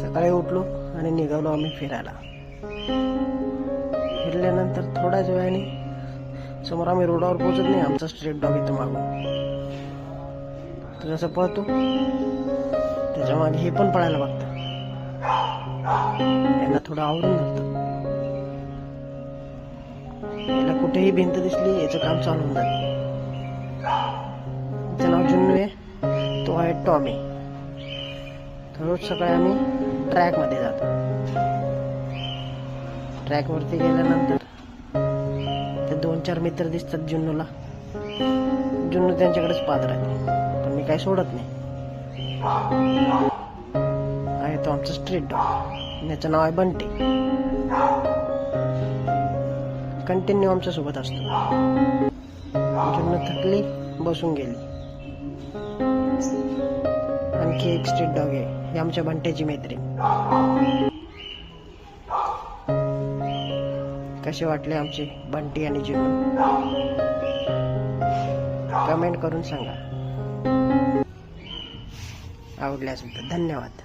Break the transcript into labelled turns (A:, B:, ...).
A: सकाळी उठलो आणि निघालो आम्ही फिरायला. फिरल्यानंतर थोड्याच वेळाने समोर आम्ही रोडावर पोहोचत नाही, आमचा स्ट्रीट डॉग इथं मागून. तो जसं पळतो त्याच्या मागे हे पण पळायला बघतात. यांना थोडं आवडून जातं. याला कुठेही भिंत दिसली याचं काम चालू होऊन जातं. त्याचं नाव जुन्नू आहे, तो आहे टॉमी. रोज सकाळी आम्ही ट्रॅकमध्ये जातो. ट्रॅकवरती गेल्यानंतर ते 2-4 मित्र दिसतात जुन्नूला. जुन्नू त्यांच्याकडेच पाहत राहते, पण मी काही सोडत नाही. आहे तो आमचा स्ट्रीट डॉग, याचं नाव आहे बंटी. कंटिन्यू आमच्या सोबत असतो. जुन्नू थकली, बसून गेली. आणखी एक स्ट्रीट डॉग आहे, ही आमच्या बंट्याची मैत्रीण. कसे वाटले आमचे बंटी आणि जुन्नू कमेंट करून सांगा. आवडल्यास धन्यवाद.